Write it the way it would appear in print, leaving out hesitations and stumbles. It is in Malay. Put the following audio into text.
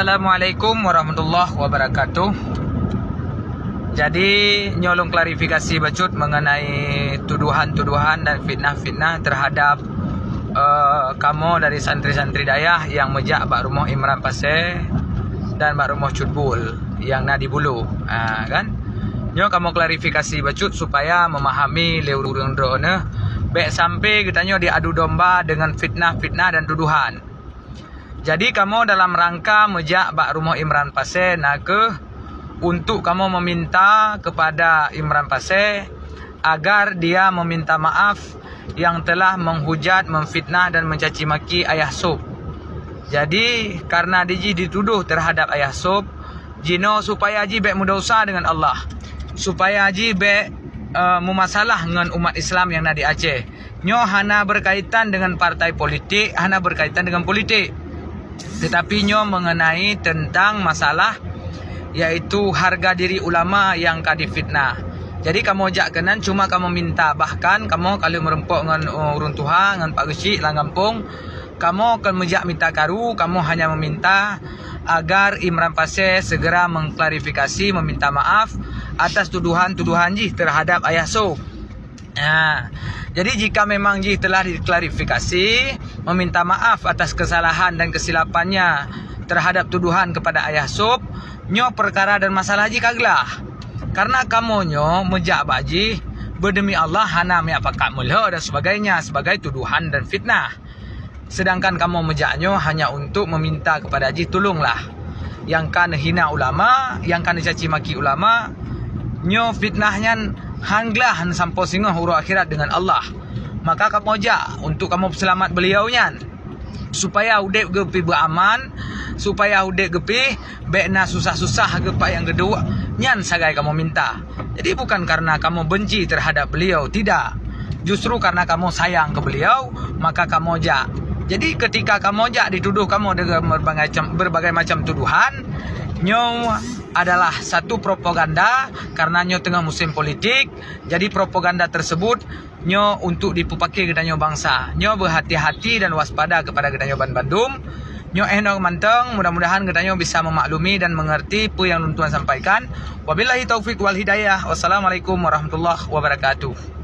Assalamualaikum warahmatullahi wabarakatuh. Jadi nyolong klarifikasi bacut mengenai tuduhan-tuduhan dan fitnah-fitnah terhadap kamu dari santri-santri dayah yang mejak Bak Rumah Imran Pasir dan Bak Rumah Cutbul yang Nadi Bulu, kan? Nyo kamu klarifikasi bacut supaya memahami leurung drone. Baik sampai katanya diadu domba dengan fitnah-fitnah dan tuduhan. Jadi kamu dalam rangka mejak Bak Rumah Imran Pasir untuk kamu meminta kepada Imran Pasir agar dia meminta maaf yang telah menghujat, memfitnah dan mencaci maki Ayah Sub. Jadi karena Diji dituduh terhadap Ayah Sub, Jino supaya Haji baik mudah dengan Allah, supaya Haji baik memasalah dengan umat Islam yang ada di Aceh. Nyo hana berkaitan dengan partai politik, hana berkaitan dengan politik. Tetapi nyo mengenai tentang masalah yaitu harga diri ulama yang kadi fitnah. Jadi kamu jak kenan cuma kamu minta, bahkan kamu kalau merempok dengan urun Tuhan, dengan Pak Gesi lang kampung, kamu akan mejak minta karu, kamu hanya meminta agar Imran Pasir segera mengklarifikasi, meminta maaf atas tuduhan-tuduhan terhadap Ayah Sub. Nah, jadi jika memang telah diklarifikasi, meminta maaf atas kesalahan dan kesilapannya terhadap tuduhan kepada Ayah Sub, nyo perkara dan masalah kaglah. Karena kamu nyo mejak baji berdemi Allah hana miapakat mulha dan sebagainya sebagai tuduhan dan fitnah. Sedangkan kamu mejaknyo hanya untuk meminta kepada Haji tolonglah yang kan hina ulama, yang kan caci maki ulama, nyo fitnahnya hanglah sampai singoh huru akhirat dengan Allah. Maka kamu jak untuk kamu selamat beliaunya supaya udek gepi beraman, supaya udek gepi bekna susah-susah gepa yang kedua nyan sagai kamu minta. Jadi bukan karena kamu benci terhadap beliau, tidak. Justru karena kamu sayang ke beliau, maka kamu jak. Jadi ketika kamu jak dituduh kamu dengan berbagai macam tuduhan, nyo adalah satu propaganda karena nyo tengah musim politik. Jadi propaganda tersebut nyo untuk dipakai kepada nyo bangsa. Nyo berhati-hati dan waspada kepada kepada nyo Bandung. Nyo enak manteng, mudah-mudahan kepada nyo bisa memaklumi dan mengerti apa yang Tuhan sampaikan. Wabillahi taufik wal hidayah. Wassalamualaikum warahmatullahi wabarakatuh.